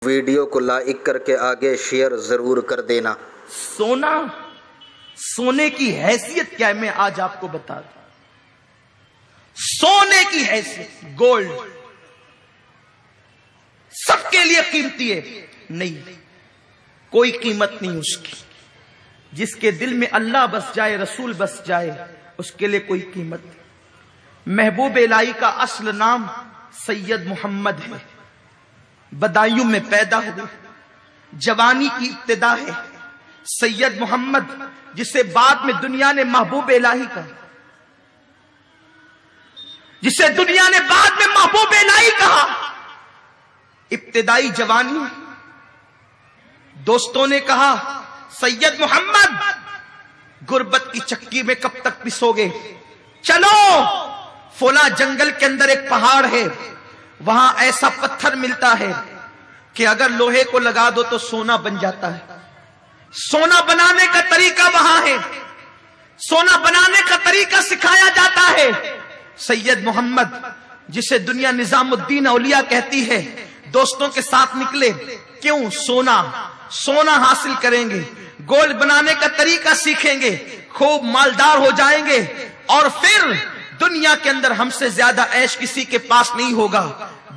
Video کو like کر کے آگے شیئر ضرور کر دینا۔ سونے کی حیثیت کیا ہے میں آج آپ کو بتا دوں۔ سونے کی حیثیت، گولڈ سب کے لیے قیمتی ہے؟ نہیں، کوئی قیمت نہیں اس کی۔ جس کے دل میں اللہ بس جائے، رسول بس جائے، اس کے لیے کوئی قیمت نہیں۔ محبوب الہی کا اصل نام سید محمد ہے، بدایوں میں پیدا ہوئے، جوانی کی ابتدا ہے۔ سید محمد جسے بعد میں دنیا نے محبوب الہی کہا، جسے دنیا نے بعد میں محبوب الہی کہا، ابتدائی جوانی۔ دوستوں نے کہا سید محمد غربت کی چکی میں کب تک پسو گے، چلو فلاں جنگل کے اندر ایک پہاڑ ہے، وہاں ایسا پتھر ملتا ہے کہ اگر لوہے کو لگا دو تو سونا بن جاتا ہے۔ سونا بنانے کا طریقہ وہاں ہے، سونا بنانے کا طریقہ سکھایا جاتا ہے۔ سید محمد جسے دنیا نظام الدین اولیاء کہتی ہے، دوستوں کے ساتھ نکلے، کیوں؟ سونا حاصل کریں گے، گولڈ بنانے کا طریقہ سیکھیں گے، خوب مالدار ہو جائیں گے، اور پھر دنیا کے اندر ہم سے زیادہ عیش کسی کے پاس نہیں ہوگا۔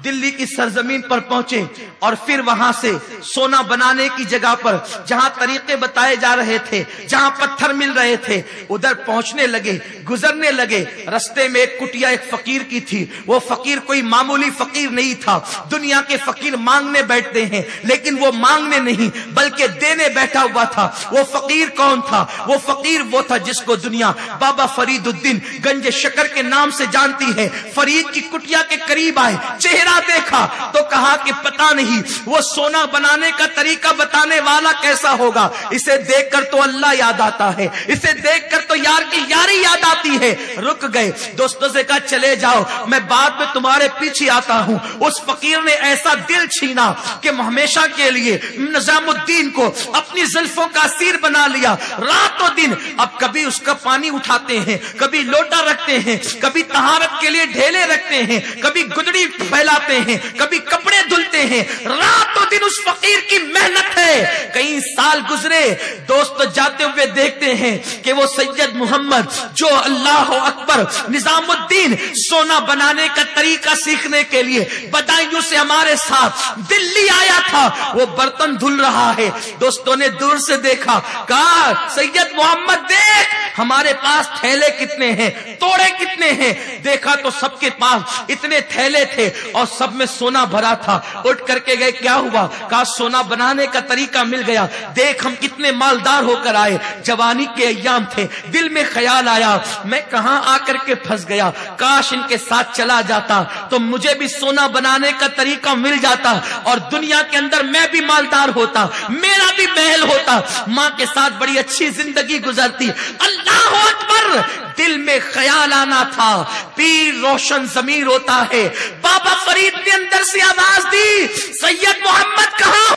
دلی کی سرزمین پر پہنچے اور پھر وہاں سے سونا بنانے کی جگہ پر جہاں طریقے بتائے جا رہے تھے، جہاں پتھر مل رہے تھے، ادھر پہنچنے لگے، گزرنے لگے۔ رستے میں ایک کٹیا ایک فقیر کی تھی۔ وہ فقیر کوئی معمولی فقیر نہیں تھا۔ دنیا کے فقیر مانگنے بیٹھتے ہیں، لیکن وہ مانگنے نہیں بلکہ دینے بیٹھا ہوا تھا۔ وہ فقیر کون تھا؟ وہ فقیر وہ تھا جس کو دنیا بابا فرید الدین گنج شکر کے نام سے جانتی ہے۔ فرید کی کٹیا کے قریب آئے، چہرہ دیکھا تو کہا کہ پتہ نہیں وہ سونا بنانے کا طریقہ بتانے والا کیسا ہوگا۔ اسے دیکھ کر تو اللہ یاد آتا ہے، اسے دیکھ کر تو یار کی یاری یاد آتی ہے۔ رک گئے، دوستوں سے کہا چلے جاؤ، میں بعد میں تمہارے پیچھے آتا ہوں۔ اس فقیر نے ایسا دل چھینا کہ ہمیشہ کے لیے نظام الدین کو اپنی زلفوں کا اسیر بنا لیا۔ رات و دن اب کبھی اس کا پانی اٹھاتے ہیں، کبھی لوٹا رکھتے ہیں، کبھی طہارت کے لیے ڈھیلے رکھتے ہیں، کبھی گدڑی پھیلاتے ہیں، کبھی کپڑے دھلتے ہیں۔ رات و دن اس فقیر کی محنت ہے۔ کئی سال گزرے، دوست جاتے ہوئے دیکھتے ہیں کہ وہ سید محمد جو اللہ اکبر نظام الدین سونا بنانے کا طریقہ سیکھنے کے لیے بدایوں سے ہمارے ساتھ دلی آیا تھا، وہ برتن دھل رہا ہے۔ دوستوں نے دور سے دیکھا، کہا سید محمد دیکھ ہمارے پاس تھیلے کتنے ہیں، توڑے کتنے ہیں۔ دیکھا تو سب کے پاس اتنے تھیلے تھے اور سب میں سونا بھرا تھا۔ اٹھ کر کے گئے، کیا ہوا؟ کہا سونا بنانے کا طریقہ مل گیا، دیکھ ہم کتنے مالدار ہو کر آئے۔ جوانی کے ایام تھے، دل میں خیال آیا میں کہاں آ کر کے پھنس گیا، کاش ان کے ساتھ چلا جاتا تو مجھے بھی سونا بنانے کا طریقہ مل جاتا اور دنیا کے اندر میں بھی مالدار ہوتا، میرا بھی محل ہوتا، ماں کے ساتھ بڑی اچھی زندگی گزرتی۔ اللہ اکبر، دل میں خیال آنا تھا۔ پیر روشن ضمیر ہوتا ہے۔ بابا فرید نے اندر سے آواز دی، سید محمد کہاں؟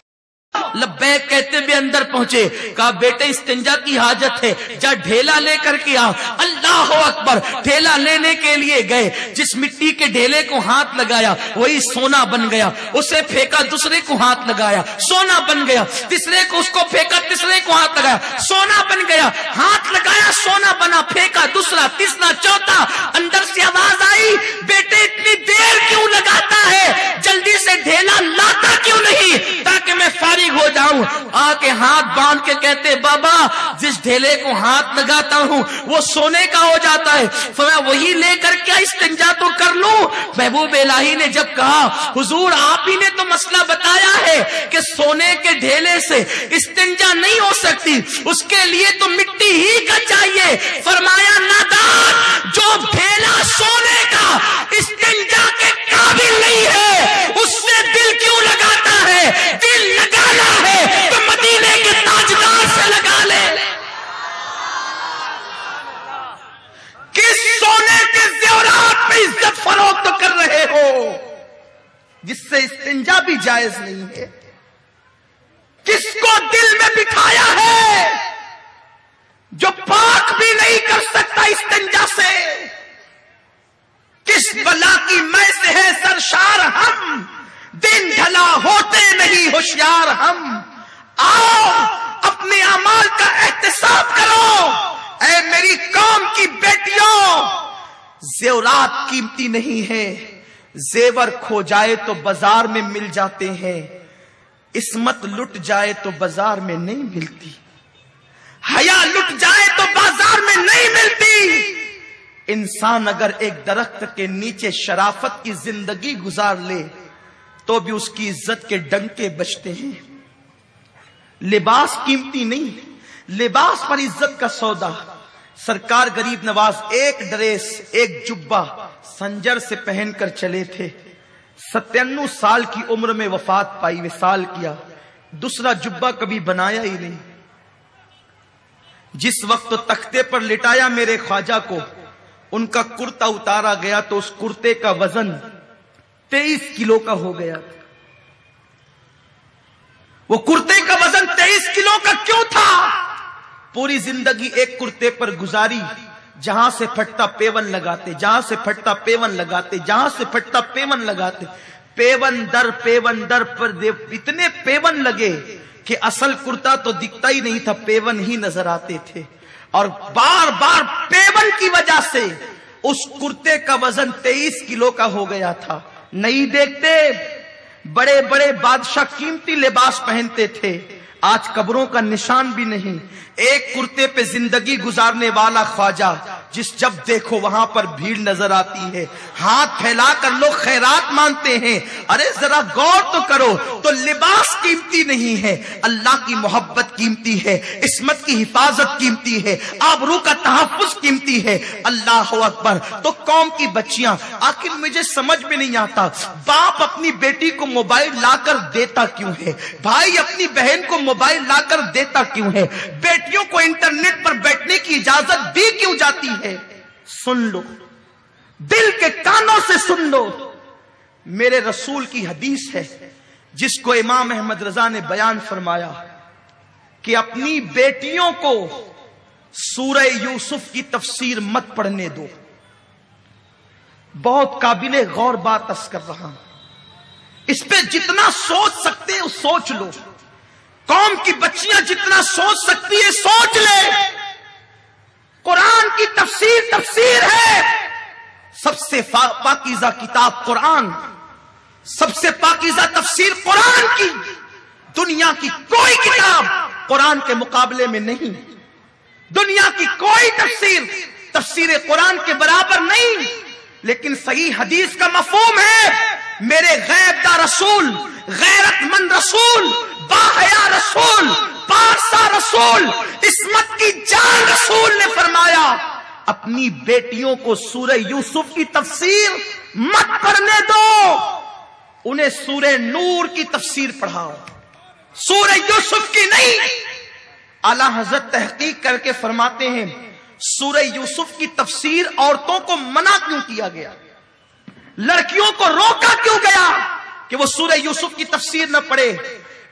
لبیک کہتے ہوئے اندر پہنچے۔ کہا بیٹے استنجا کی حاجت ہے، جا ڈھیلا لے کر کے آ۔ اللہ اکبر، ڈھیلا لینے کے لیے گئے، جس مٹی کے ڈھیلے کو ہاتھ لگایا وہی سونا بن گیا۔ اسے پھینکا، دوسرے کو ہاتھ لگایا، سونا بن گیا۔ تیسرے کو اس کو پھینکا، تیسرے کو ہاتھ لگایا، سونا بن گیا۔ ہاتھ لگایا، سونا بنا، پھینکا، دوسرا، تیسرا، چوتھا۔ اندر سے آواز آئی، بیٹے اتنی دیر کیوں لگاتا ہے، جلدی سے ڈھیلا لاتا کیوں نہیں تاکہ میں فارغ ہو جاؤں۔ آ کے ہاتھ باندھ کے کہتے بابا جس ڈھیلے کو ہاتھ لگاتا ہوں وہ سونے کا ہو جاتا ہے، فرمایا وہی لے کر کیا استنجا تو کر لوں۔ محبوب الہی نے جب کہا حضور آپ ہی نے تو مسئلہ بتایا ہے کہ سونے کے ڈھیلے سے استنجا نہیں ہو سکتی، اس کے لیے تو مٹی ہی کا چاہیے۔ فرمایا نادان، جو ڈھیلا سونے کا استنجا کے قابل نہیں ہے اس سے دل کیوں لگاتا ہے؟ دل لگانا ہے تو مدینے کے تاجدار سے لگا لے۔ کس سونے کے زیورات میں عزت فروخت کر رہے ہو جس سے استنجا بھی جائز نہیں ہے؟ کس کو دل میں بٹھایا ہے جو پاک بھی نہیں کر سکتا استنجا سے؟ کس بلا کی میں سے ہے سرشار ہم دن ڈھلا ہوتے نہیں ہوشیار ہم. آؤ اپنے اعمال کا احتساب کرو. اے میری قوم کی بیٹیوں، زیورات قیمتی نہیں ہے. زیور کھو جائے تو بازار میں مل جاتے ہیں، عصمت لٹ جائے تو بازار میں نہیں ملتی. حیا لٹ جائے تو بازار میں نہیں ملتی. انسان اگر ایک درخت کے نیچے شرافت کی زندگی گزار لے تو بھی اس کی عزت کے ڈنکے بجتے ہیں. لباس قیمتی نہیں، لباس پر عزت کا سودا. سرکار غریب نواز ایک ڈریس، ایک جبہ سنجر سے پہن کر چلے تھے. 97 سال کی عمر میں وفات پائی، وصال کیا. دوسرا جبہ کبھی بنایا ہی نہیں. جس وقت تختے پر لٹایا میرے خواجہ کو، ان کا کرتا اتارا گیا تو اس کرتے کا وزن 23 کلو کا ہو گیا. وہ کرتے کا وزن 23 کلو کا کیوں تھا؟ پوری زندگی ایک کرتے پر گزاری، جہاں سے پھٹتا پیون لگاتے، جہاں سے پھٹتا پیون لگاتے، جہاں سے پھٹتا پیون لگاتے. پیون در پر اتنے پیون لگے کہ اصل کرتا تو دکھتا ہی نہیں تھا، پیون ہی نظر آتے تھے. اور بار بار پیون کی وجہ سے اس کرتے کا وزن 23 کلو کا ہو گیا تھا. نہیں دیکھتے بڑے بڑے بادشاہ قیمتی لباس پہنتے تھے، آج قبروں کا نشان بھی نہیں. ایک کرتے پہ زندگی گزارنے والا خواجہ، جس جب دیکھو وہاں پر بھیڑ نظر آتی ہے، ہاتھ پھیلا کر لوگ خیرات مانتے ہیں. ارے ذرا غور تو کرو. تو لباس قیمتی نہیں ہے، اللہ کی محبت قیمتی ہے، عصمت کی حفاظت قیمتی ہے، آبرو کا تحفظ قیمتی ہے. اللہ اکبر. تو قوم کی بچیاں، آخر مجھے سمجھ میں نہیں آتا، باپ اپنی بیٹی کو موبائل لا کر دیتا کیوں ہے؟ بھائی اپنی بہن کو موبائل لا کر دیتا کیوں ہے؟ بیٹیوں کو انٹرنیٹ پر بیٹھنے کی اجازت دی کیوں جاتی ہے؟ سن لو، دل کے کانوں سے سن لو. میرے رسول کی حدیث ہے جس کو امام احمد رضا نے بیان فرمایا کہ اپنی بیٹیوں کو سورہ یوسف کی تفسیر مت پڑھنے دو. بہت قابل غور بات عرض کر رہا ہوں، اس پہ جتنا سوچ سکتے ہو سوچ لو. قوم کی بچیاں جتنا سوچ سکتی ہے سوچ لے. قرآن کی تفسیر ہے. سب سے پاکیزہ کتاب قرآن، سب سے پاکیزہ تفسیر قرآن کی. دنیا کی کوئی کتاب قرآن کے مقابلے میں نہیں. دنیا کی کوئی تفسیر قرآن کے برابر نہیں. لیکن صحیح حدیث کا مفہوم ہے، میرے غیب دا رسول، غیرت مند رسول، باحیا رسول، پارسا رسول، عصمت کی جان رسول نے فرمایا اپنی بیٹیوں کو سورہ یوسف کی تفسیر مت پڑھنے دو، انہیں سورہ نور کی تفسیر پڑھاؤ، سورہ یوسف کی نہیں. اعلی حضرت تحقیق کر کے فرماتے ہیں سورہ یوسف کی تفسیر عورتوں کو منع کیوں کیا گیا، لڑکیوں کو روکا کیوں گیا کہ وہ سورہ یوسف کی تفسیر نہ پڑھے؟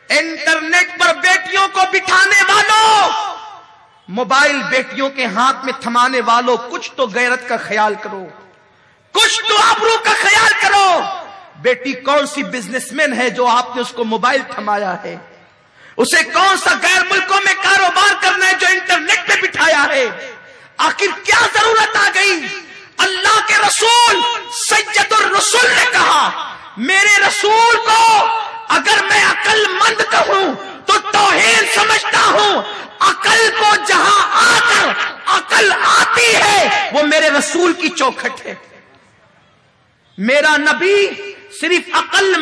انٹرنیٹ پر بیٹیوں کو بٹھانے والوں، موبائل بیٹیوں کے ہاتھ میں تھمانے والوں، کچھ تو غیرت کا خیال کرو، کچھ تو آبرو کا خیال کرو. بیٹی کون سی بزنس مین ہے جو آپ نے اس کو موبائل تھمایا ہے؟ اسے کون سا غیر ملکوں میں کاروبار کرنا ہے جو انٹرنیٹ پہ بٹھایا ہے؟ آخر کیا ضرورت آ گئی؟ اللہ کے رسول سید الرسول نے کہا میرے رسول کو اگر میں عقل مند کہوں تو توہین سمجھتا ہوں. عقل کو جہاں آ کر عقل آتی ہے وہ میرے رسول کی چوکھٹ ہے. میرا نبی صرف عقل